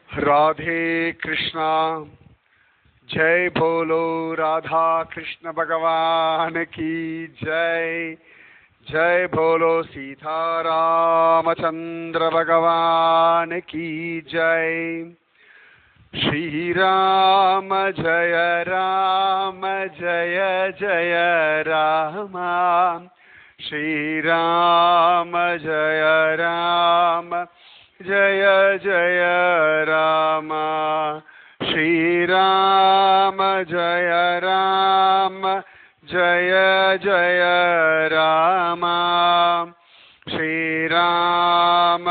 राधे कृष्णा जय बोलो राधा कृष्ण भगवान की जय। जय बोलो सीता रामचंद्र भगवान की जय। श्री राम जय जय राम। श्री राम जय जय राम। श्री राम जय जय राम। श्री राम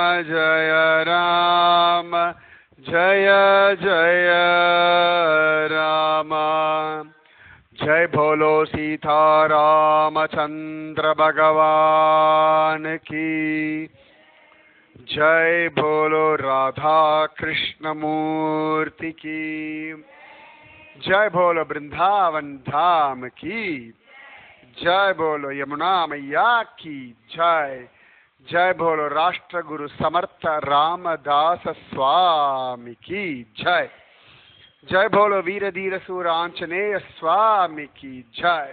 जय जय राम। जय बोलो सीता रामचंद्र भगवान की जय। बोलो राधा कृष्ण मूर्ति की जय। बोलो वृंदावन धाम की जय। बोलो यमुना मैया की जय। जय बोलो राष्ट्र गुरु समर्थ रामदास स्वामी की जय। जय बोलो वीर धीर सूर आंजनेय स्वामी की जय।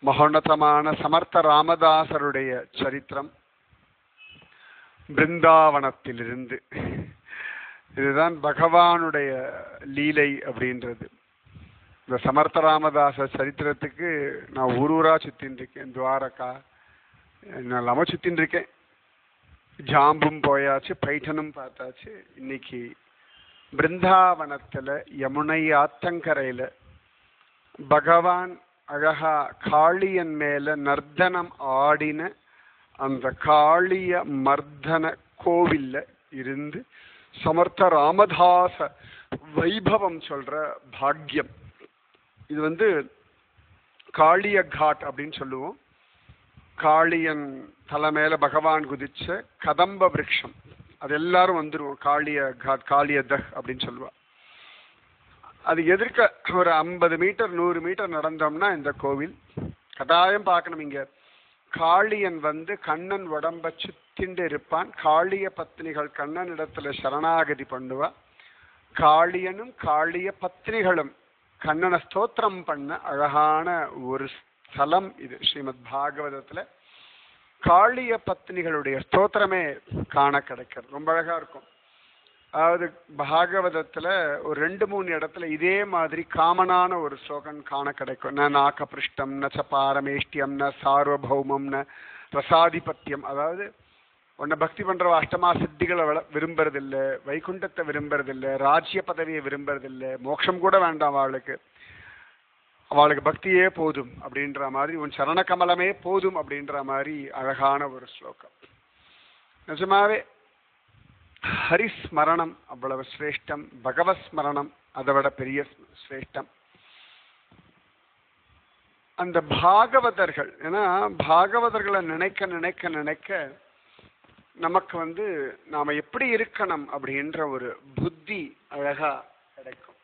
மகோன்னதமான சமர்த்த ராமதாசருடைய சரித்திரம் பிருந்தாவனத்திலிருந்து. இதுதான் பகவானுடைய லீலை அப்படின்றது. இந்த சமர்த்த ராமதாச சரித்திரத்துக்கு நான் ஊரூரா சுத்தின்னு இருக்கேன். துவாரகா எல்லாம சுத்தின்னு இருக்கேன். ஜாம்பும் போயாச்சு, பைட்டனும் பார்த்தாச்சு. இன்னைக்கு பிருந்தாவனத்துல யமுனை ஆத்தங்கரையில பகவான் அழகா காளியன் மேல நர்த்தனம் ஆடின அந்த காளிய மர்தன கோவில்ல இருந்து சமர்த்த ராமதாச வைபவம் சொல்ற பாக்யம். இது காளிய காட் அப்படின்னு சொல்லுவோம். காளியன் தலை மேல பகவான் குதிச்ச கதம்ப விருட்சம், அது எல்லாரும் வந்துருவோம். காளிய காட், காளிய தஹ் அப்படின்னு சொல்லுவா. அது எதிர்க்க ஒரு 50 மீட்டர் 100 மீட்டர் நடந்தோம்னா இந்த கோவில் கட்டாயம் பார்க்கணும். இங்க காளியன் கண்ணன் உடம்ப சுத்திண்டு இருப்பான். காளிய பத்னிகள் கண்ணன் இடத்துல சரணாகதி பண்ணுவா. காளியனும் காளிய பத்னிகளும் கண்ணனை ஸ்தோத்திரம் பண்ண அழகான ஒரு ஸ்தலம் இது. ஸ்ரீமத் பாகவதத்துல காளிய பத்னிகளுடைய ஸ்தோத்திரமே காண கிடைக்கிறது. ரொம்ப அழகா இருக்கும். அதாவது பாகவதத்துல ஒரு 2-3 இடத்துல இதே மாதிரி காமனான ஒரு ஸ்லோகம் காண கிடைக்கும். ந நாகபிருஷ்டம் ந ச பாரமேஷ்டியம் ந சார்வபௌமம் ந ரசாதிபத்தியம். அதாவது உன்னை பக்தி பண்ற அஷ்டமா சித்திகளை விரும்புறதில்லை, வைகுண்டத்தை விரும்புறதில்லை, ராஜ்ய பதவியை விரும்புறதில்லை, மோட்சம் கூட வேண்டாம் அவளுக்கு பக்தியே போதும் அப்படின்ற மாதிரி, உன் சரண கமலமே போதும் அப்படின்ற மாதிரி அழகான ஒரு ஸ்லோகம். நிஜமாவே ஹரிஸ்மரணம் அவ்வளவு சிரேஷ்டம். பகவத் ஸ்மரணம் அதை விட பெரிய சிரேஷ்டம். அந்த பாகவதர்கள், ஏன்னா பாகவதர்களை நினைக்க நினைக்க நினைக்க நமக்கு நாம எப்படி இருக்கணும் அப்படின்ற ஒரு புத்தி அழகா கிடைக்கும்.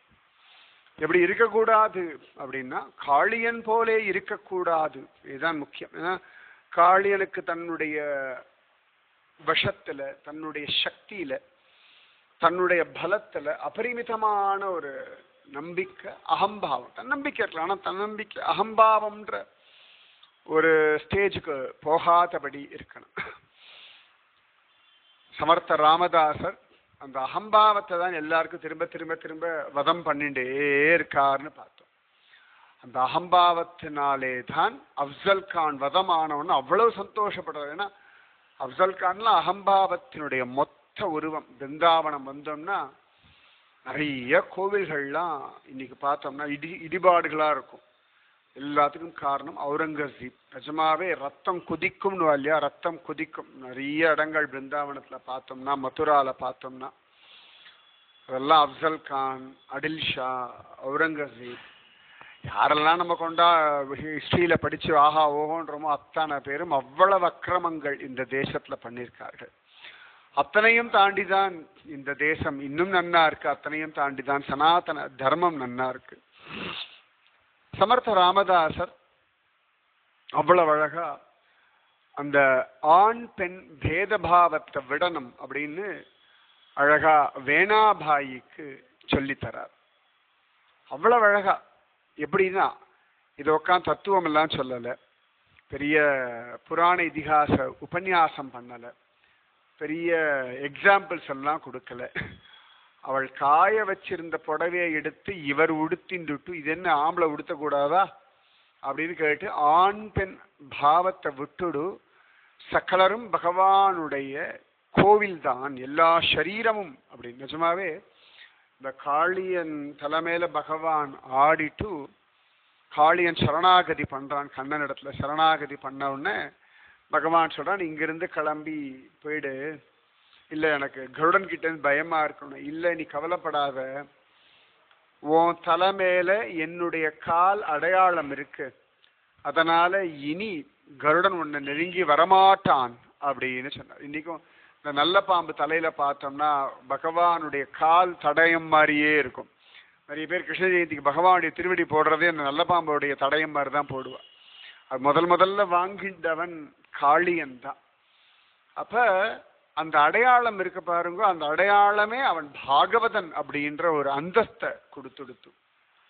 எப்படி இருக்கக்கூடாது அப்படின்னா காளியன் போலே இருக்கக்கூடாது. இதுதான் முக்கியம். ஏன்னா காளியனுக்கு தன்னுடைய விஷத்துல, தன்னுடைய சக்தியில, தன்னுடைய பலத்துல அபரிமிதமான ஒரு நம்பிக்கை, அகம்பாவம். தன்னம்பிக்கை இருக்கலாம், ஆனா தன்னம்பிக்கை அகம்பாவம்ன்ற ஒரு ஸ்டேஜுக்கு போகாதபடி இருக்கணும். சமர்த்த ராமதாசர் அந்த அகம்பாவத்தை தான் எல்லாருக்கும் திரும்ப திரும்ப திரும்ப வதம் பண்ணிட்டே இருக்காருன்னு பார்த்தோம். அந்த அகம்பாவத்தினாலே தான் அப்சல் கான் வதமானவன்னு அவ்வளவு சந்தோஷப்படுறாரு. ஏன்னா அப்சல் கான்லாம் அகம்பாவத்தினுடைய மொத்த உருவம். பிருந்தாவனம் வந்தோம்னா நிறைய கோவில்கள்லாம் இன்னைக்கு பார்த்தோம்னா இடிபாடுகளா இருக்கும். எல்லாத்துக்கும் காரணம் அவுரங்கசீப். நிஜமாவே ரத்தம் கொதிக்கும்னு இல்லையா, ரத்தம் கொதிக்கும். நிறைய இடங்கள் பிருந்தாவனத்துல பார்த்தோம்னா, மதுரால பார்த்தோம்னா அதெல்லாம் அப்சல் கான், அடில் ஷா, அவுரங்கசீப், யாரெல்லாம் நம்ம கொண்டா ஹிஸ்டரியில படிச்சு ஆஹா ஓஹோன்றமோ அத்தனை பேரும் அவ்வளவு அக்கிரமங்கள் இந்த தேசத்துல பண்ணியிருக்கார்கள். அத்தனையும் தாண்டிதான் இந்த தேசம் இன்னும் நன்னா இருக்கு. அத்தனையும் தாண்டிதான் சனாதன தர்மம் நன்னா இருக்கு. சமர்த்த ராமதாசர் அவ்வளவு அழகா அந்த ஆண் பெண் பேதபாவத்தை விடணும் அப்படின்னு அழகா வேணாபாயிக்கு சொல்லித்தரார். அவ்வளவு அழகா. எப்படின்னா இது உட்காந்து தத்துவம் எல்லாம் சொல்லல, பெரிய புராண இதிகாச உபன்யாசம் பண்ணல, பெரிய எக்ஸாம்பிள்ஸ் எல்லாம் கொடுக்கல. அவள் காய வச்சிருந்த புடவையை எடுத்து இவர் உடுத்தின்ட்டு இது என்ன ஆம்பளை உடுத்தக்கூடாதா அப்படின்னு கேட்டு ஆண் பெண் பாவத்தை விட்டுடு, சகலரும் பகவானுடைய கோவில் தான் எல்லா சரீரமும் அப்படின்னு. நிஜமாவே இந்த காளியன் தலைமையில பகவான் ஆடிட்டு காளியன் சரணாகதி பண்றான். கண்ணன் இடத்துல சரணாகதி பண்ண உடனே பகவான் சொல்றான், இங்கிருந்து கிளம்பி போயிடு. இல்ல எனக்கு கருடன் கிட்ட இருந்து பயமா இருக்கணும். இல்ல நீ கவலைப்படாத, உன் தலைமையில என்னுடைய கால் அடையாளம் இருக்கு, அதனால இனி கருடன் உன்னை நெருங்கி வரமாட்டான் அப்படின்னு சொன்னார். இன்னைக்கும் இந்த நல்ல பாம்பு தலையில பார்த்தோம்னா பகவானுடைய கால் தடயம் மாதிரியே இருக்கும். நிறைய பேர் கிருஷ்ண ஜெயந்திக்கு பகவானுடைய திருவடி போடுறதே அந்த நல்ல பாம்புடைய தடயம் மாதிரி தான் போடுவான். அது முதல்ல வாங்கிட்டவன் காளியன் தான். அப்ப அந்த அடையாளம் இருக்கு பாருங்க, அந்த அடையாளமே அவன் பாகவதன் அப்படின்ற ஒரு அந்தஸ்தை கொடுத்துடுத்து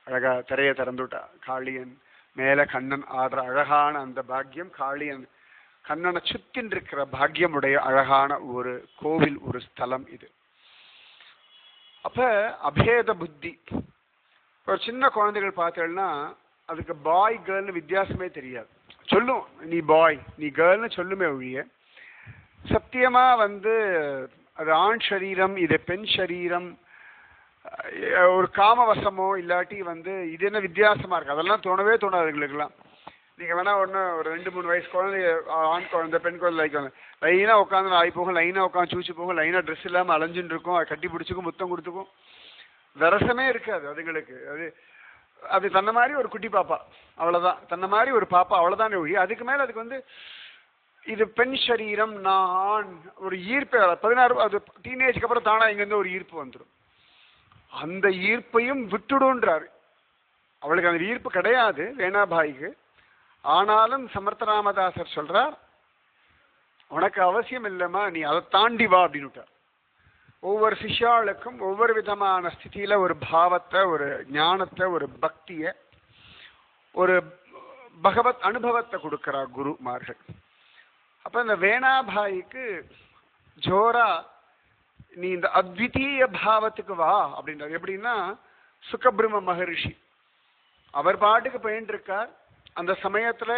அழகா திரைய திறந்துட்டா. காளியன் மேல கண்ணன் ஆடுற அழகான அந்த பாக்கியம், காளியன் கண்ணனை சுத்தின் இருக்கிற பாக்கியமுடைய அழகான ஒரு கோவில், ஒரு ஸ்தலம் இது. அப்ப அபேத புத்தி. ஒரு சின்ன குழந்தைகள் பார்த்தேன்னா அதுக்கு பாய் கேர்ள்னு வித்தியாசமே தெரியாது. சொல்லும் நீ பாய் நீ கேர்ள்னு சொல்லுமே ஒழிய, சத்தியமா அது ஆண் சரீரம் இது பெண் சரீரம், ஒரு காமவசமோ இல்லாட்டி இது என்ன வித்தியாசமா இருக்கு அதெல்லாம் தோணவே தோணாது எங்களுக்கெல்லாம். நீங்க வேணா ஒன்று ஒரு 2-3 வயசு குழந்தை, ஆண் குழந்தை பெண் குழந்தை லைக்காங்க, லைனா உட்காந்து ஆகி போகும், லைனா உட்காந்து சூச்சு போகும், லைனா ட்ரெஸ் இல்லாமல் அலைஞ்சுட்டு இருக்கும், அது கட்டி பிடிச்சிக்கும், முத்தம் கொடுத்துக்கும், விரசமே இருக்காது அதுங்களுக்கு. அது தன்ன மாதிரி ஒரு குட்டி பாப்பா அவ்வளவுதான், தன்ன மாதிரி ஒரு பாப்பா அவ்வளவுதானே ஒழி. அதுக்கு மேல அதுக்கு இது பெண் சரீரம் நான் ஒரு ஈர்ப்பு 16 அது டீனேஜ்க்கு அப்புறம் தானா இங்கிருந்து ஒரு ஈர்ப்பு வந்துடும். அந்த ஈர்ப்பையும் விட்டுடுன்றாரு. அவளுக்கு அந்த ஈர்ப்பு கிடையாது வேணாபாய்க்கு. ஆனாலும் சமர்த்த ராமதாசர் சொல்றார், உனக்கு அவசியம் இல்லைம்மா, நீ அதை தாண்டி வா அப்படின்னு விட்டார். ஒவ்வொரு சிஷ்யாளுக்கும் ஒவ்வொரு விதமான ஸ்திதியில ஒரு பாவத்தை, ஒரு ஞானத்தை, ஒரு பக்தியை, ஒரு பகவத் அனுபவத்தை கொடுக்கிறார் குருமார்கள். அப்ப இந்த வேணாபாய்க்கு ஜோரா நீ இந்த அத்விதீய பாவத்துக்கு வா அப்படின்றார். எப்படின்னா சுகபிரம்ம மகரிஷி அவர் பாட்டுக்கு போயிட்டு இருக்கார். அந்த சமயத்துல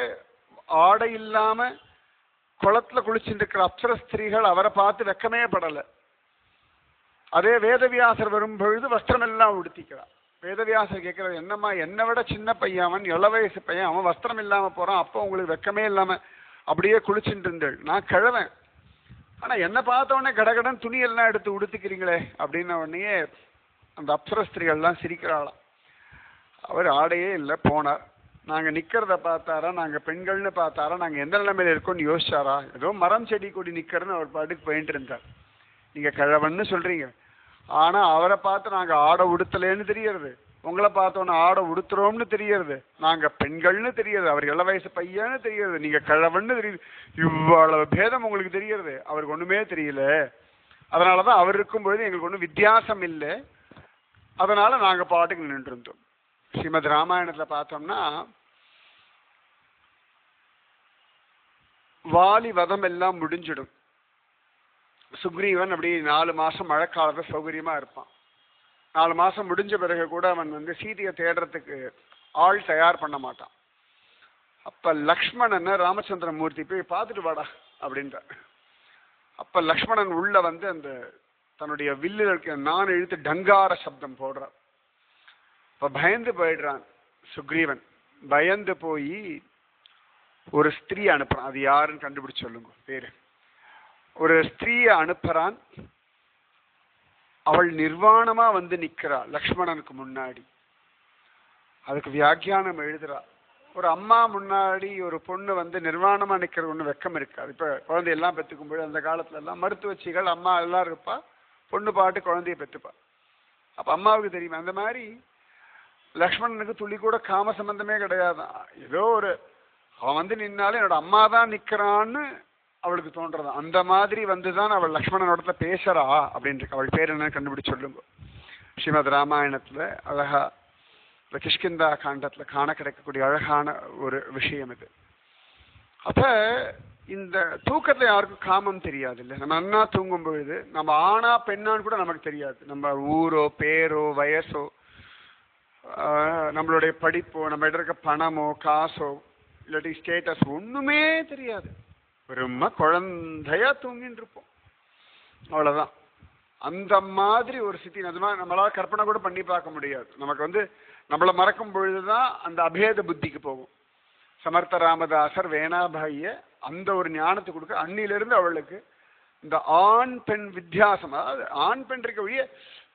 ஆடை இல்லாம குளத்துல குளிச்சுட்டு இருக்கிற அப்சர ஸ்திரீகள் அவரை பார்த்து வெக்கமே படலை. அதே வேதவியாசர் வரும் பொழுது வஸ்திரம் எல்லாம் உடுத்திக்கிறார். வேதவியாசர் கேட்கிறார், என்னம்மா என்னை விட சின்ன பையன், அவன் 7 வயசு பையன், அவன் வஸ்திரம் இல்லாம போறான், அப்போ உங்களுக்கு வெக்கமே இல்லாம அப்படியே குளிச்சுட்டு இருந்தேள், நான் கிழவன், ஆனா என்ன பார்த்த உடனே கடகடன் துணி எல்லாம் எடுத்து உடுத்திக்கிறீங்களே அப்படின்ன உடனே அந்த அப்சர ஸ்திரீகள்லாம் சிரிக்கிறாளாம். அவர் ஆடையே இல்லை போனார். நாங்க நிக்கிறத பார்த்தாரா, நாங்க பெண்கள்னு பார்த்தாரா, நாங்க எந்த நிலைமையில இருக்கோம்னு யோசிச்சாரா, ஏதோ மரம் செடி கொடி நிக்கிறன்னு அவர் பாட்டுக்கு போயிட்டு இருந்தார். நீங்க கிழவன்னு சொல்றீங்க, ஆனா அவரை பார்த்து நாங்க ஆடை உடுத்தலேன்னு தெரியறது, உங்களை பார்த்தோன்னு ஆடை உடுத்துறோம்னு தெரியறது, நாங்க பெண்கள்னு தெரியறது, அவர் 7 வயசு பையன்னு தெரியறது, நீங்க கிழவன்னு தெரியுது, இவ்வளவு பேதம் உங்களுக்கு தெரியறது, அவருக்கு ஒண்ணுமே தெரியல. அதனாலதான் அவர் இருக்கும்பொழுது எங்களுக்கு ஒன்றும் வித்தியாசம் இல்லை, அதனால நாங்க பாட்டுக்கு நின்று இருந்தோம். ஸ்ரீமத் ராமாயணத்துல பார்த்தோம்னா வாலி வதம் எல்லாம் முடிஞ்சிடும். சுக்ரீவன் அப்படி 4 மாசம் மழைக்காலத்தை சௌகரியமா இருப்பான். 4 மாசம் முடிஞ்ச பிறகு கூட அவன் சீதையை தேடுறதுக்கு ஆள் தயார் பண்ண மாட்டான். அப்ப லக்ஷ்மணன் ராமச்சந்திரமூர்த்தி போய் பார்த்துட்டு வாடா அப்படின்ற. அப்ப லக்ஷ்மணன் உள்ள அந்த தன்னுடைய வில்லில் இருக்க நான் இழுத்து டங்கார சப்தம் போடுறான். இப்ப பயந்து போயிடுறான் சுக்ரீவன். பயந்து போய் ஒரு ஸ்திரீ அனுப்புறான். அது யாருன்னு கண்டுபிடிச்சு சொல்லுங்க பேரு. ஒரு ஸ்திரீயை அனுப்புறான். அவள் நிர்வாணமா நிக்கிறா லக்ஷ்மணனுக்கு முன்னாடி. அதுக்கு வியாக்கியானம் எழுதுறா. ஒரு அம்மா முன்னாடி ஒரு பொண்ணு நிர்வாணமா நிக்கிறது ஒண்ணு வெக்கம் இருக்காது. இப்ப குழந்தையெல்லாம் பெற்றுக்கும்போது அந்த காலத்துல எல்லாம் மருத்துவச்சிகள் அம்மா எல்லாம் இருப்பா, பொண்ணு பாட்டு குழந்தைய பெற்றுப்பா. அப்ப அம்மாவுக்கு தெரியுமா, அந்த மாதிரி லக்ஷ்மணனுக்கு துளி கூட காம சம்பந்தமே கிடையாது. ஏதோ ஒரு அவன் நின்னாலும் என்னோட அம்மா தான் நிக்கிறான்னு அவளுக்கு தோன்றது. அந்த மாதிரி வந்துதான் அவள் லக்ஷ்மணனோட பேசுறா அப்படின்னு அவள் பேர் என்ன கண்டுபிடிச்சு சொல்லுங்க. ஸ்ரீமத் ராமாயணத்துல அழகா இந்த கிஷ்கிந்தா காண்டத்துல காண கிடைக்கக்கூடிய அழகான ஒரு விஷயம் இது. அப்ப இந்த தூக்கத்துல யாருக்கும் காமம் தெரியாது இல்லை. நம்ம அண்ணா தூங்கும் பொழுது நம்ம ஆணா பெண்ணான்னு கூட நமக்கு தெரியாது. நம்ம ஊரோ பேரோ வயசோ நம்மளுடைய படிப்போ நம்ம இருக்க பணமோ காசோ இல்லாட்டி ஸ்டேட்டஸ் ஒண்ணுமே தெரியாது. ரொம்ப குழந்தையா தூங்கிட்டு இருப்போம், அவ்வளவுதான். அந்த மாதிரி ஒரு ஸ்திதி நம்மளால கற்பனை கூட பண்ணி பார்க்க முடியாது. நமக்கு நம்மளை மறக்கும் பொழுதுதான் அந்த அபேத புத்திக்கு போகும். சமர்த்த ராமதாசர் வேணாபாய அந்த ஒரு ஞானத்தை கொடுக்க அன்னிலிருந்து அவளுக்கு இந்த ஆண் பெண் வித்தியாசம், அதாவது ஆண் பெண் இருக்க வழிய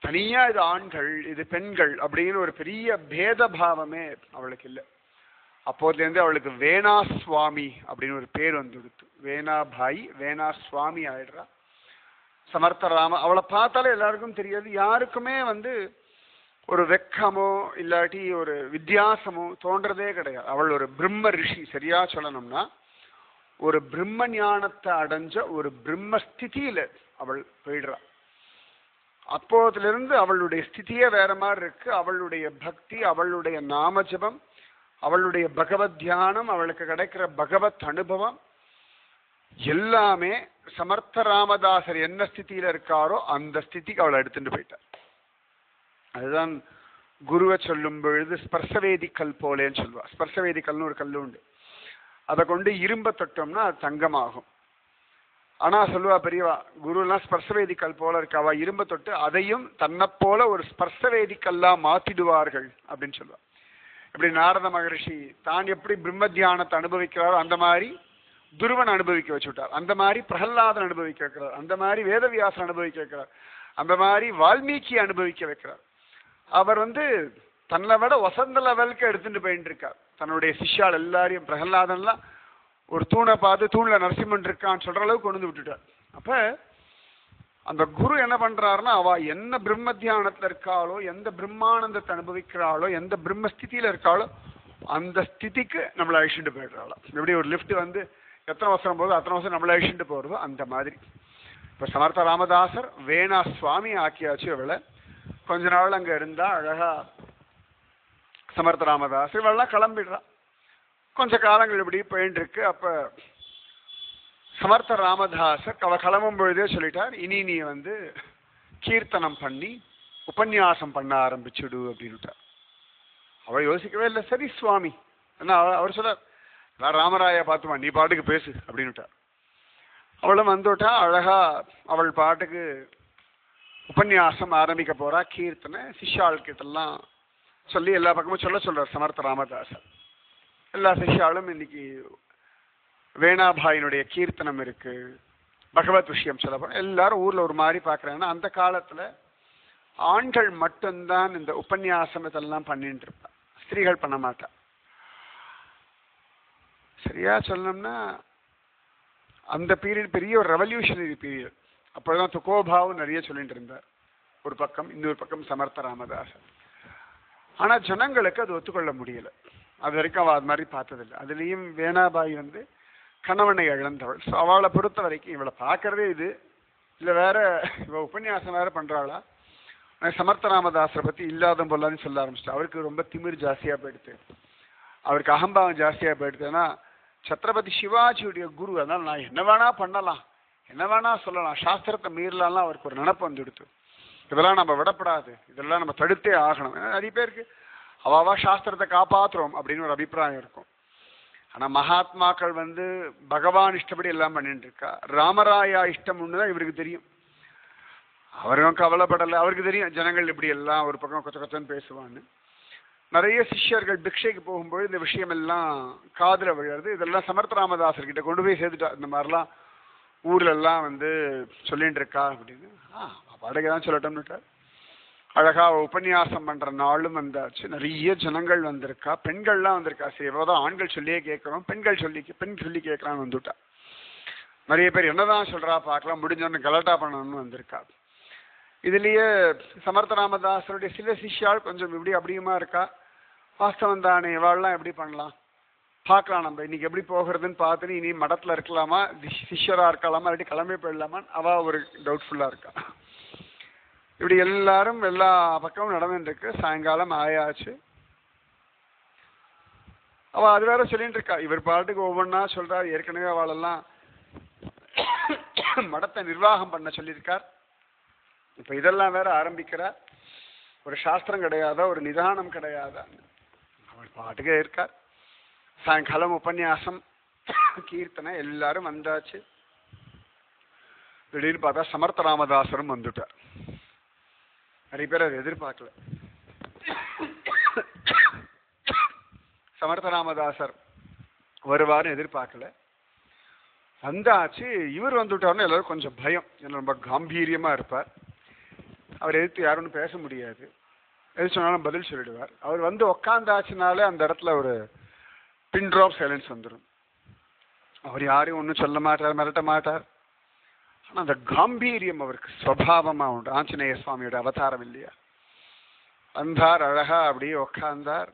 தனியா இது ஆண்கள் இது பெண்கள் அப்படின்னு ஒரு பெரிய பேத பாவமே அவளுக்கு இல்லை. அப்போதுலேருந்து அவளுக்கு வேணா சுவாமி அப்படின்னு ஒரு பேர் வந்துடுத்து. வேணாபாய் வேணா சுவாமி ஆயிடுறா. சமர்த்த ராம அவளை பார்த்தாலே எல்லாருக்கும் தெரியாது. யாருக்குமே ஒரு வெக்கமோ இல்லாட்டி ஒரு வித்தியாசமோ தோன்றதே கிடையாது. அவள் ஒரு பிரம்ம ரிஷி. சரியா சொல்லணும்னா ஒரு பிரம்ம ஞானத்தை அடைஞ்ச ஒரு பிரம்மஸ்திதியில அவள் போயிடுறா. அப்போதிலிருந்து அவளுடைய ஸ்திதியே வேற மாதிரி இருக்கு. அவளுடைய பக்தி, அவளுடைய நாமஜபம், அவளுடைய பகவத் தியானம், அவளுக்கு கிடைக்கிற பகவத் அனுபவம் எல்லாமே சமர்த்த ராமதாசர் என்ன ஸ்திதியில இருக்காரோ அந்த ஸ்திதிக்கு அவளை எடுத்துட்டு போயிட்டார். அதுதான் குருவை சொல்லும் பொழுது ஸ்பர்சவேதி கல் போலேன்னு சொல்லுவா. ஸ்பர்சவேதி கல்னு ஒரு கல் உண்டு. அதை கொண்டு இரும்ப தொட்டோம்னா அது தங்கமாகும். ஆனா சொல்லுவா பெரியவா, குருலாம் ஸ்பர்சவேதி கல் போல இருக்காவா, இரும்ப தொட்டு அதையும் தன்னை போல ஒரு ஸ்பர்சவேதி கல்லா மாத்திடுவார்கள் அப்படின்னு சொல்லுவா. இப்படி நாரத மகரிஷி தான் எப்படி பிரம்ம தியானத்தை அனுபவிக்கிறாரோ அந்த மாதிரி துருவன் அனுபவிக்க வச்சுட்டார். அந்த மாதிரி பிரகலாதன் அனுபவிக்க வைக்கிறார். அந்த மாதிரி வேதவியாசன் அனுபவிக்க வைக்கிறார். அந்த மாதிரி வால்மீகி அனுபவிக்க வைக்கிறார். அவர் தன்னை விட வசந்த லெவலுக்கு எடுத்துட்டு போயிட்டு இருக்கார். தன்னுடைய சிஷ்யால் எல்லாரையும் பிரகலாதன்லாம் ஒரு தூணை பார்த்து தூண்ல நரசிம்மன் இருக்கான்னு சொல்ற அளவுக்கு கொண்டு வந்து விட்டுட்டார். அப்ப அந்த குரு என்ன பண்றாருன்னா, அவ என்ன பிரம்ம தியானத்துல இருக்காளோ, எந்த பிரம்மானந்தத்தை அனுபவிக்கிறாளோ, எந்த பிரம்மஸ்திதியில இருக்காளோ அந்த ஸ்திதிக்கு நம்மளை அழிச்சுட்டு போயிடுறாளோ. எப்படி ஒரு லிஃப்ட் எத்தனை வருஷம் போதோ அத்தனை வருஷம் நம்மளை அழிச்சுட்டு போறதோ அந்த மாதிரி. இப்ப சமர்த்த ராமதாசர் வேணா சுவாமி ஆக்கியாச்சு. அவளை கொஞ்ச நாள் அங்க இருந்தா அழகா சமர்த்த ராமதாசர் இவெல்லாம் கிளம்பிடுறா. கொஞ்ச காலங்கள் இப்படி போயிட்டு இருக்கு. அப்ப சமர்த்த ராமதாசர் அவ கிளம்பும் பொழுதே சொல்லிட்டார், இனி நீ கீர்த்தனம் பண்ணி உபன்யாசம் பண்ண ஆரம்பிச்சுடு அப்படின்னுட்டார். அவ யோசிக்கவே இல்லை. சரி சுவாமி என்ன அவர் சொல்றார், ராமராய பார்த்துமா நீ பாட்டுக்கு பேசு அப்படின்னுட்டார். அவளும் வந்துட்டா. அழகா அவள் பாட்டுக்கு உபன்யாசம் ஆரம்பிக்க போறா. கீர்த்தனை சிஷ்யாள் கிட்டெல்லாம் சொல்லி எல்லா பக்கமும் சொல்றார் சமர்த்த ராமதாசர். எல்லா சிஷ்யாலும் இன்னைக்கு வேணாபாயினுடைய கீர்த்தனம் இருக்கு, பகவத் விஷயம் சொல்ல போறோம். எல்லாரும் ஊர்ல ஒரு மாதிரி பாக்குறாங்கன்னா அந்த காலத்துல ஆண்கள் மட்டும்தான் இந்த உபன்யாசம் இதெல்லாம் பண்ணிட்டு இருப்பா, ஸ்திரீகள் பண்ண மாட்டா. சரியா சொல்லணும்னா அந்த பீரியட் பெரிய ஒரு ரெவல்யூஷனரி பீரியட். அப்போதான் துக்கோபாவும் நிறைய சொல்லிட்டு இருந்தார் ஒரு பக்கம், இன்னொரு பக்கம் சமர்த்த ராமதாசர். ஆனா ஜனங்களுக்கு அது ஒத்துக்கொள்ள முடியல. அது வரைக்கும் அவள் அது மாதிரி பார்த்ததில்லை. அதுலேயும் வேணாபாய் கணவனை இழந்தவள். ஸோ அவளை பொறுத்த வரைக்கும் இவளை பார்க்கறதே இது இல்லை, வேற இவ உபன்யாசம் வேற பண்றாளா. சமர்த்த ராமதாசரை பத்தி இல்லாத போலான்னு சொல்ல ஆரம்பிச்சிட்டா. அவருக்கு ரொம்ப திமிர் ஜாஸ்தியா போயிடுது, அவருக்கு அகம்பாவம் ஜாஸ்தியா போயிடுது. ஏன்னா சத்ரபதி சிவாஜியுடைய குரு, அதனால நான் என்ன வேணா பண்ணலாம், என்ன வேணா சொல்லலாம், சாஸ்திரத்தை மீறலாம் அவருக்கு ஒரு நினப்பு வந்துடுது. இதெல்லாம் நம்ம விடப்படாது, இதெல்லாம் நம்ம தடுத்தே ஆகணும். ஏன்னா நிறைய பேருக்கு அவாவா சாஸ்திரத்தை காப்பாற்றுறோம் அப்படின்னு ஒரு அபிப்பிராயம் இருக்கும். ஆனா மகாத்மாக்கள் பகவான் இஷ்டப்படி எல்லாம் பண்ணிட்டு இருக்கா. ராமராயா இஷ்டம் ஒண்ணுதான் இவருக்கு தெரியும். அவரும் கவலைப்படலை. அவருக்கு தெரியும் ஜனங்கள் இப்படி எல்லாம் ஒரு பக்கம் கொச்ச கொச்சன்னு பேசுவான்னு. நிறைய சிஷ்யர்கள் பிக்ஷைக்கு போகும்போது இந்த விஷயம் எல்லாம் காதுல விழுறது. இதெல்லாம் சமர்த்த ராமதாசர் கிட்ட கொண்டு போய் சேர்த்துட்டா. இந்த மாதிரிலாம் ஊர்ல எல்லாம் சொல்லிட்டு இருக்கா அப்படின்னு. பாடகைதான் சொல்லட்டோம்னுட்டார். அழகா உபன்யாசம் பண்ற நாளும் வந்தாச்சு. நிறைய ஜனங்கள் வந்திருக்கா, பெண்கள்லாம் வந்திருக்கா. சரி எவ்வளவுதான் ஆண்கள் சொல்லியே கேட்கிறோம், பெண் சொல்லி கேட்கறான்னு வந்துட்டா. நிறைய பேர் என்னதான் சொல்றா பார்க்கலாம், முடிஞ்சோன்னு கலாட்டா பண்ணணும்னு வந்திருக்கா. இதுலயே சமர்த்த ராமதாசருடைய சில சிஷ்யால் கொஞ்சம் இப்படி அப்படியுமா இருக்கா. வாஸ்தவம் தானே, இவாள்லாம் எப்படி பண்ணலாம், பார்க்கலாம், நம்ம இன்னைக்கு எப்படி போகிறதுன்னு பார்த்துட்டு இனி மடத்துல இருக்கலாமா, சிஷ்யரா இருக்கலாமா, இல்லாட்டி கிளம்பி போயிடலாமா, அவ ஒரு டவுட்ஃபுல்லா இருக்கா. இப்படி எல்லாரும் எல்லா பக்கமும் நடந்துட்டு இருக்கு. சாயங்காலம் ஆயாச்சு. அவ அது வேற சொல்லிட்டு இருக்கா. இவர் பாட்டுக்கு ஒவ்வொன்னா சொல்றாரு. ஏற்கனவே அவளெல்லாம் மடத்தை நிர்வாகம் பண்ண சொல்லியிருக்கார். இப்ப இதெல்லாம் வேற ஆரம்பிக்கிறார். ஒரு சாஸ்திரம் கிடையாதா, ஒரு நிதானம் கிடையாதா, அவர் பாட்டுக்கே இருக்கார். சாயங்காலம் உபன்யாசம், கீர்த்தனை, எல்லாரும் வந்தாச்சு. திடீர்னு பார்த்தா சமர்த்த ராமதாசரும் வந்துட்டார். நிறைய பேர் அதை எதிர்பார்க்கல. சமர்த்த ராமதாசர் வருவார்னு எதிர்பார்க்கல. வந்தாச்சு. இவர் வந்துட்டார்னு எல்லாரும் கொஞ்சம் பயம். ரொம்ப காம்பீரியமா இருப்பார். அவர் எதிர்த்து யாரும் பேச முடியாது. எது சொன்னாலும் பதில் சொல்லிடுவார். அவர் வந்து உக்காந்தாச்சுனாலே அந்த இடத்துல ஒரு பின் ட்ராப் சைலன்ஸ் வந்துடும். அவர் யாரையும் ஒன்றும் சொல்ல மாட்டார், மிரட்ட மாட்டார். ஆனால் அந்த காம்பீரியம் அவருக்கு சுவாவமா உண்டு. ஆஞ்சநேய சுவாமியோட அவதாரம் இல்லையா. வந்தார், அழகா அப்படியே உக்காந்தார்.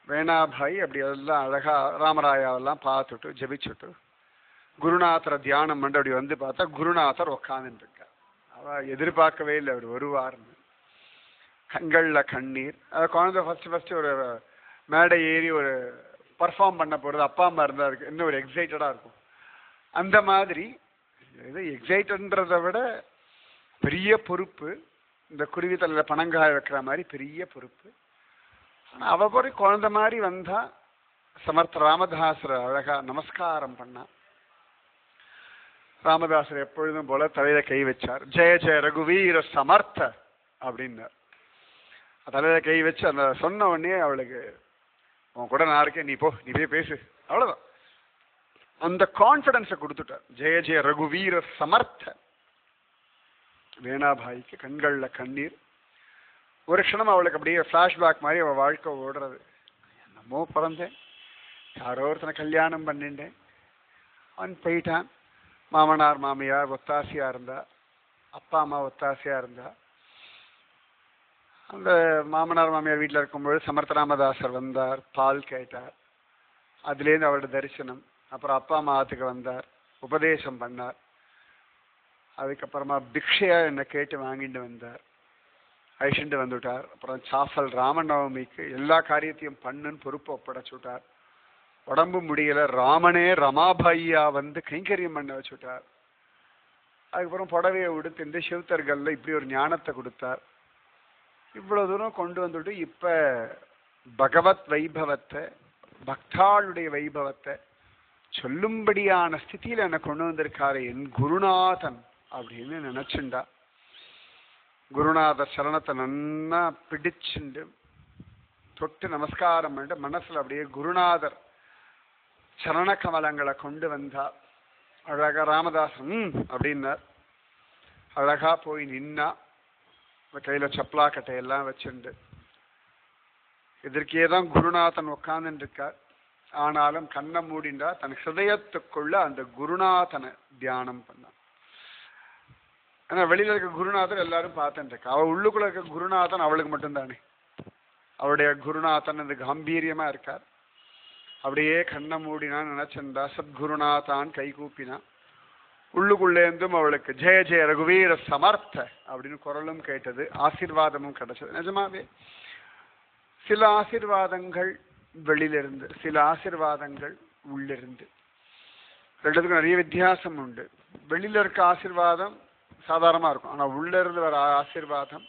வேணாபாய் அப்படி எல்லாம் அழகா ராமராயாவெல்லாம் பார்த்துட்டு ஜபிச்சுட்டு குருநாதரை தியானம் பண்ணி அப்படி வந்து பார்த்தா குருநாதர் உக்காந்துட்டு இருக்கார். அவ எதிர்பார்க்கவே இல்லை அவர் வருவார்னு. கண்கள்ல கண்ணீர். குழந்தை ஃபர்ஸ்ட் ஒரு மேடை ஏறி ஒரு பர்ஃபார்ம் பண்ண போறது, அப்பா அம்மா இருந்தா இருக்கு இன்னும் ஒரு எக்ஸைட்டடா இருக்கும். அந்த மாதிரி இது எக்ஸைட்டட்ன்றதை விட பெரிய பொறுப்பு. இந்த குருவி தலையில பணங்காய வைக்கிற மாதிரி பெரிய பொறுப்பு. ஆனா அவ போய் குழந்தை மாதிரி வந்தா. சமர்த்த ராமதாசர் அழகா நமஸ்காரம் பண்ணா. ராமதாசர் எப்பொழுதும் போல தலையில கை வச்சார். ஜெய ஜெய ரகுவீர சமர்த்த அப்படின்னார். தலையில கை வச்சு அந்த சொன்ன உடனே அவளுக்கு, உன் கூட நான் இருக்கேன், நீ போ, நீ போய் பேசு, அவ்வளவுதான். அந்த கான்பிடன்ஸை கொடுத்துட்டார். ஜெய ஜெய ரகுவீர சமர்த்த. வேணாபாய்க்கு கண்கள்ல கண்ணீர். ஒரு க்ஷணம் அவளுக்கு அப்படியே பிளாஷ்பேக் மாதிரி அவள் வாழ்க்கை ஓடுறது. என்னமோ பிறந்தேன், யாரோ ஒருத்தனை கல்யாணம் பண்ணிட்டேன், அவன் போயிட்டான். மாமனார் மாமியார் ஒத்தாசையா இருந்தா, அப்பா அம்மா ஒத்தாசையா இருந்தா. அந்த மாமனார் மாமியார் வீட்டில் இருக்கும்போது சமர்த்த ராமதாசர் வந்தார், பால் கேட்டார். அதுலேருந்து அவரோட தரிசனம். அப்புறம் அப்பா அம்மா ஆத்துக்கு வந்தார், உபதேசம் பண்ணார். அதுக்கப்புறமா பிக்ஷையா என்னை கேட்டு வாங்கிட்டு வந்தார், அழிச்சுட்டு வந்துட்டார். அப்புறம் சாஃபல் ராமநவமிக்கு எல்லா காரியத்தையும் பண்ணுன்னு பொறுப்பு ஒப்படைச்சுட்டார். உடம்பு முடியல, ராமனே ரமாபாயியா வந்து கைங்கரியம் பண்ண வச்சுட்டார். அதுக்கப்புறம் புடவையை உடுத்து சிவத்தர்கள்ல இப்படி ஒரு ஞானத்தை கொடுத்தார். இவ்வளவு தூரம் கொண்டு வந்துட்டு இப்ப பகவத் வைபவத்தை, பக்தாளுடைய வைபவத்தை சொல்லும்படியான ஸ்திதியில என்ன கொண்டு வந்திருக்காரு என் குருநாதன் அப்படின்னு நினைச்சுண்டா. குருநாதர் சரணத்தை நன்னா பிடிச்சுண்டு தொட்டு நமஸ்காரம் பண்ணிட்டு மனசுல அப்படியே குருநாதர் சரண கமலங்களை கொண்டு வந்தா. அழகா ராமதாசன் அப்படின்னார். அழகா போய் நின்னா. கையில சப்ளா கட்டையெல்லாம் வச்சுண்டு இதற்கேதான் குருநாதன் உட்கார்ந்துட்டு இருக்கார். ஆனாலும் கண்ணை மூடிண்டா தன் ஹிருதயத்துக்குள்ள அந்த குருநாதனை தியானம் பண்ணான். ஆனா வெளியில இருக்க குருநாதன் எல்லாரும் பார்த்துட்டு இருக்கா. அவள் உள்ளுக்குள்ள இருக்க குருநாதன் அவளுக்கு மட்டும்தானே. அவளுடைய குருநாதன் அந்த காம்பீரியமா இருக்கார். அப்படியே கண்ணை மூடினான்னு நினைச்சிருந்தா. சத்குருநாதான் கை கூப்பினா. உள்ளுக்குள்ளேந்தும் அவளுக்கு ஜெய ஜெய ரகுவீர சமர்த்த அப்படின்னு குரலும் கேட்டது, ஆசீர்வாதமும் கிடைச்சது. நிஜமாவே சில ஆசீர்வாதங்கள் வெளியிலிருந்து, சில ஆசீர்வாதங்கள் உள்ளிருந்து. ரெண்டுத்துக்கும் நிறைய வித்தியாசம் உண்டு. வெளியில இருக்க ஆசீர்வாதம் சாதாரணமா இருக்கும், ஆனா உள்ள இருந்து வர ஆசீர்வாதம்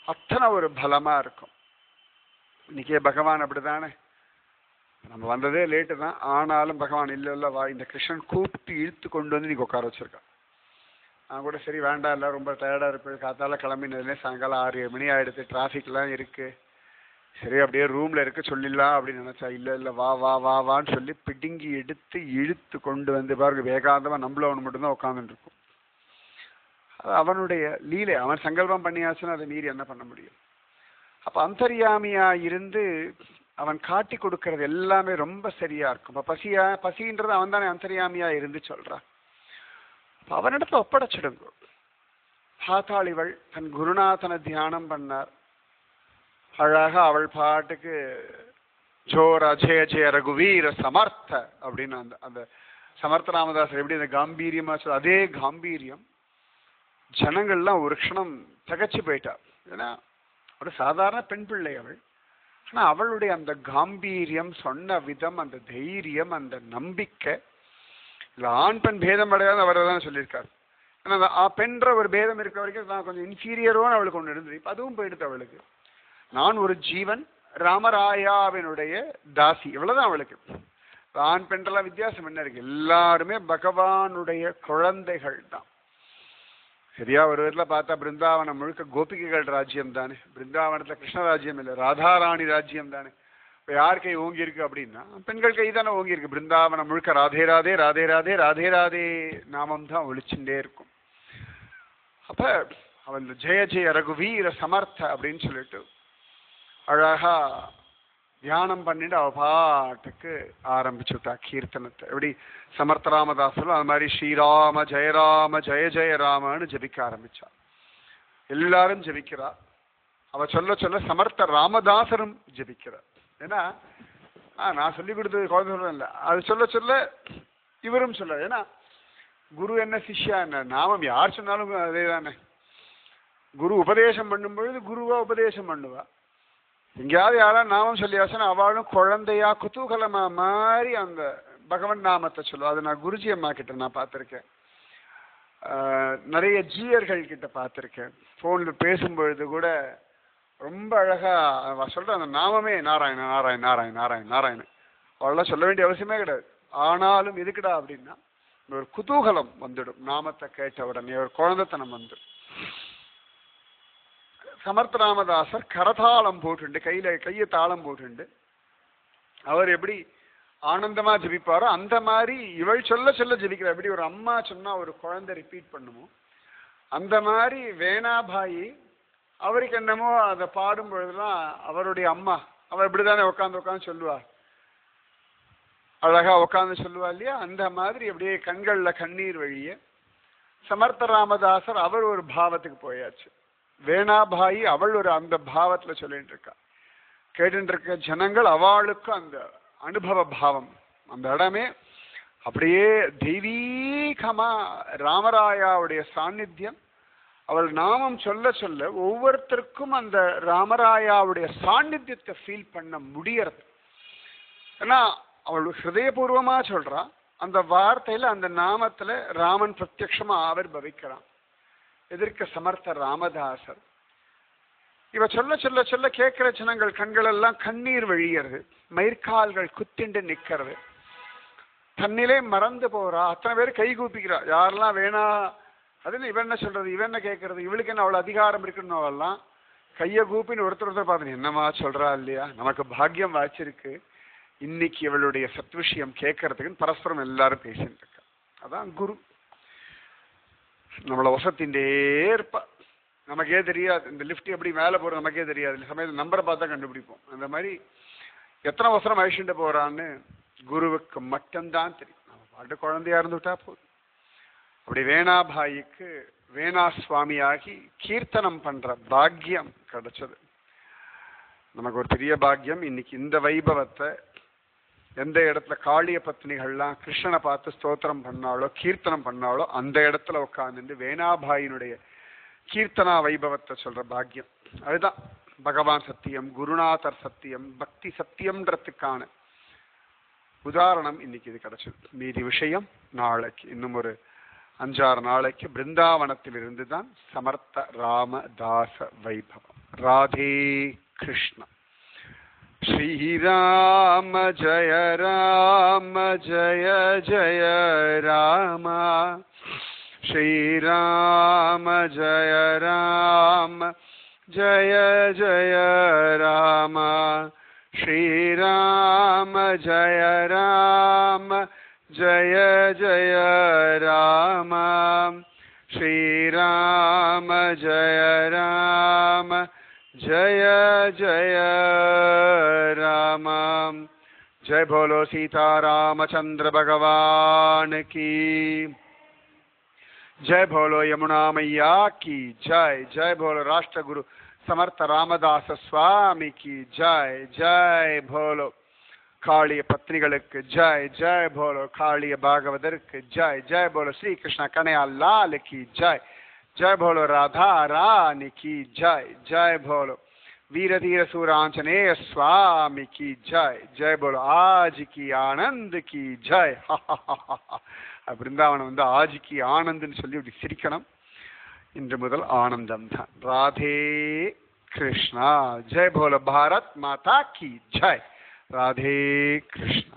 அத்தனை ஒரு பலமா இருக்கும். இன்னைக்கே பகவான் அப்படித்தானே. நம்ம வந்ததே லேட்டு தான், ஆனாலும் பகவான் இல்ல வா, இந்த கிருஷ்ணன் கூப்பிட்டு இழுத்து கொண்டு வந்து நீங்க உட்கார வச்சிருக்கான். நான் கூட சரி வேண்டாம், இல்லை ரொம்ப டயர்டா இருப்பேன், காத்தால கிளம்பினதுலேயே சாயங்காலம் 6-7 மணி ஆயிடுச்சு, டிராஃபிக்லாம் இருக்கு, சரி அப்படியே ரூம்ல இருக்க சொல்லிடலாம் அப்படின்னு நினைச்சா. இல்ல வா வா வா வான்னு சொல்லி பிடுங்கி எடுத்து இழுத்து கொண்டு வந்து பாருங்க. வேகாந்தமா நம்மள அவனு மட்டும்தான் உட்காந்துட்டு இருக்கும். அது அவனுடைய லீலை. அவன் சங்கல்பம் பண்ணியாச்சுன்னா அதை மீறி என்ன பண்ண முடியும். அப்ப அந்தர்யாமியா இருந்து அவன் காட்டி கொடுக்கறது எல்லாமே ரொம்ப சரியா இருக்கும். இப்ப பசின்றது அவன் தானே அந்தர்யாமியா இருந்து சொல்றான். அவனிடத்துல ஒப்படைச்சிடுங்க. பாத்தாளிவள் தன் குருநாதனை தியானம் பண்ணார். அழகா அவள் பாட்டுக்கு ஜோர ஜெய ஜெய ரகுவீர சமர்த்த அப்படின்னு அந்த அந்த சமர்த்த ராமதாசர் எப்படி அந்த காம்பீரியமா சொல்ல அதே காம்பீரியம் ஜனங்கள்லாம் ஒரு க்ஷணம் திகச்சு போயிட்டா. ஏன்னா ஒரு சாதாரண பெண் பிள்ளை அவள். ஆனா அவளுடைய அந்த காம்பீரியம், சொன்ன விதம், அந்த தைரியம், அந்த நம்பிக்கை, இல்ல ஆண் பெண் பேதம் அடையாத அவர் தான் சொல்லியிருக்காரு. ஏன்னா பெண்ற ஒரு பேதம் இருக்க வரைக்கும் நான் கொஞ்சம் இன்ஃபீரியரோன்னு அவளுக்கு ஒன்று இருந்தது. இப்போ அதுவும் போயிடுது அவளுக்கு. நான் ஒரு ஜீவன், ராமராயாவினுடைய தாசி, இவ்வளவுதான் அவளுக்கு. ஆண் பெண்றெல்லாம் வித்தியாசம் என்ன இருக்கு? எல்லாருமே பகவானுடைய குழந்தைகள் தான். சரியா ஒரு விதத்துல பார்த்தா பிருந்தாவனம் முழுக்க கோபிகைகள் ராஜ்யம் தானே. பிருந்தாவனத்துல கிருஷ்ண ராஜ்யம் இல்லை, ராதாராணி ராஜ்யம் தானே. இப்போ யார் கை ஓங்கி இருக்கு அப்படின்னா பெண்கள் கை தானே ஓங்கி இருக்கு. பிருந்தாவனம் முழுக்க ராதே ராதே ராதே ராதே ராதே ராதே நாமம் தான் ஒழிச்சுட்டே இருக்கும். அப்ப அவன் ஜெய ஜெய ரகுவீர சமர்த்த அப்படின்னு சொல்லிட்டு அழகா தியானம் பண்ணிட்டு அவ பாட்டுக்கு ஆரம்பிச்சுட்டா கீர்த்தனத்தை. எப்படி சமர்த்த ராமதாசரும் அது மாதிரி ஸ்ரீராம ஜெயராம ஜெய ஜெயராமன்னு ஜபிக்க ஆரம்பிச்சா. எல்லாரும் ஜபிக்கிறா. அவ சொல்ல சொல்ல சமர்த்த ராமதாசரும் ஜபிக்கிறார். ஏன்னா நான் சொல்லி கொடுத்தது குழந்தை சொல்ல இல்லை, அது சொல்ல சொல்ல இவரும் சொல்ல. ஏன்னா குரு என்ன சிஷ்யா என்ன, நாமம் யார் சொன்னாலும் அதே தானே. குரு உபதேசம் பண்ணும் பொழுது குருவா உபதேசம் பண்ணுவா. எங்கேயாவது யாராவது நாமம் சொல்லியாச்சுன்னா அவளும் குழந்தையா குதூகலமா மாதிரி அந்த பகவன் நாமத்தை சொல்லுவா. அது நான் குருஜி அம்மா கிட்ட நான் பார்த்துருக்கேன், நிறைய ஜீயர்கள் கிட்ட பார்த்துருக்கேன். ஃபோனில் பேசும்பொழுது கூட ரொம்ப அழகா சொல்ற அந்த நாமமே நாராயண நாராயண நாராயண நாராயண நாராயண. அவளெல்லாம் சொல்ல வேண்டிய அவசியமே கிடையாது. ஆனாலும் எதுக்குடா அப்படின்னா ஒரு குதூகலம் வந்துடும் நாமத்தை கேட்ட உடனே, ஒரு குழந்தைத்தனம் வந்துடும். சமர்த்த ராமதாசர் கரதாளம் போட்டுண்டு கையை தாளம் போட்டுண்டு அவர் எப்படி ஆனந்தமா ஜபிப்பாரோ அந்த மாதிரி இவள் சொல்ல சொல்ல ஜபிக்கிறார். எப்படி ஒரு அம்மா சொன்னா ஒரு குழந்தை ரிப்பீட் பண்ணுமோ அந்த மாதிரி வேணாபாயி அவருக்கு என்னமோ அதை பாடும் பொழுதுலாம் அவருடைய அம்மா அவர் இப்படிதானே உட்காந்து சொல்லுவார், அழகா உட்காந்து சொல்லுவா இல்லையா. அந்த மாதிரி அப்படியே கண்கள்ல கண்ணீர் வழிய சமர்த்த ராமதாசர் அவர் ஒரு பாவத்துக்கு போயாச்சு. வேணாபாயி அவள் ஒரு அந்த பாவத்துல சொல்லிட்டு இருக்கா. கேட்டு இருக்க ஜனங்கள் அவளுக்கு அந்த அனுபவ பாவம், அந்த இடமே அப்படியே தெய்வீகமா ராமராயாவுடைய சாநித்தியம். அவள் நாமம் சொல்ல சொல்ல ஒவ்வொருத்தருக்கும் அந்த ராமராயாவுடைய சாநித்தியத்தை ஃபீல் பண்ண முடியறது. ஏன்னா அவள் ஹிருதயபூர்வமா சொல்றா. அந்த வார்த்தையில அந்த நாமத்துல ராமன் பிரத்யக்ஷமா ஆவிர்பவிக்கிறான். எதிர்க்க சமர்த்த ராமதாசர் இவ சொல்ல சொல்ல சொல்ல கேட்கிற ஜனங்கள் கண்கள் எல்லாம் கண்ணீர் வழியறது, மயிர்கால்கள் குத்திண்டு நிக்கிறது, தன்னிலே மறந்து போறா. அத்தனை பேர் கை கூப்பிக்கிறா. யாரெல்லாம் வேணா அதுன்னு இவன் என்ன சொல்றது, இவன் என்ன கேட்கறது, இவளுக்கு என்ன அவ்வளவு அதிகாரம் இருக்குன்னு அவெல்லாம் கையை கூப்பின்னு ஒருத்தர் பார்த்து என்னமா சொல்றா இல்லையா, நமக்கு பாக்கியம் வாய்ச்சிருக்கு இன்னைக்கு இவளுடைய சத்விஷயம் கேட்கறதுக்குன்னு பரஸ்பரம் எல்லாரும் பேசிட்டு இருக்கா. அதான் குரு. நம்மளை வசத்தின்டே இருப்பா. நமக்கே தெரியாது இந்த லிஃப்ட் எப்படி மேலே போகிறது, நமக்கே தெரியாது. இந்த சமயத்தில் நம்பரை பார்த்தா கண்டுபிடிப்போம். அந்த மாதிரி எத்தனை அவசரம் அழிச்சுட்டு போகிறான்னு குருவுக்கு மட்டும்தான் தெரியும். நம்ம பாட்டு குழந்தையா இருந்துவிட்டா போதும். அப்படி வேணாபாயிக்கு வேணா சுவாமியாகி கீர்த்தனம் பண்ற பாக்கியம் கிடைச்சது. நமக்கு ஒரு பெரிய பாக்கியம். இன்னைக்கு இந்த வைபவத்தை எந்த இடத்துல காளிய பத்னிகள்லாம் கிருஷ்ணனை பார்த்து ஸ்தோத்திரம் பண்ணாலோ கீர்த்தனம் பண்ணாலோ அந்த இடத்துல உட்கார்ந்து வேணாபாயினுடைய கீர்த்தனா வைபவத்தை சொல்ற பாக்கியம். அதுதான் பகவான் சத்தியம், குருநாதர் சத்தியம், பக்தி சத்தியம்ன்றதுக்கான உதாரணம் இன்னைக்கு இது கிடைச்சது. மீதி விஷயம் நாளைக்கு, இன்னும் ஒரு 5-6 நாளைக்கு பிருந்தாவனத்தில் இருந்துதான் சமர்த்த ராமதாச வைபவம். ராதே கிருஷ்ணா. ஸ்ரீராம ஜய ராம ஜய ஜய ராம, ஸ்ரீராம ஜய ராம ஜய ஜய ராம, ஸ்ரீராம ஜய ராம ஜய ஜய ராம, ஸ்ரீராம ஜய ராம जय जय राम. जय बोलो सीता रामचंद्र भगवान की जय. बोलो यमुना मैया की जय. जय बोलो राष्ट्रगुरु समर्थ रामदास स्वामी की जय. जय बोलो காளிய பத்னிகளுக்கு ஜெய், ஜெய் போலோ காளிய பாகவதற்கு ஜெய், ஜெய் போலோ ஸ்ரீ கிருஷ்ண கனையா லால் கி ஜெய், ஜெய் போலோ ராதா ராணி की जय, जय बोलो वीर धीर सूर आंजनेय स्वामी की जय, जय बोलो आज की आनंद की जय. பிருந்தாவனம் வந்து ஆஜிக்கு ஆனந்த்னு சொல்லி இப்படி சிரிக்கணும். இன்று முதல் ஆனந்தம் தான். ராதே கிருஷ்ணா. ஜெய் போலோ பாரத் மாதா கி ஜெய். ராதே கிருஷ்ணா.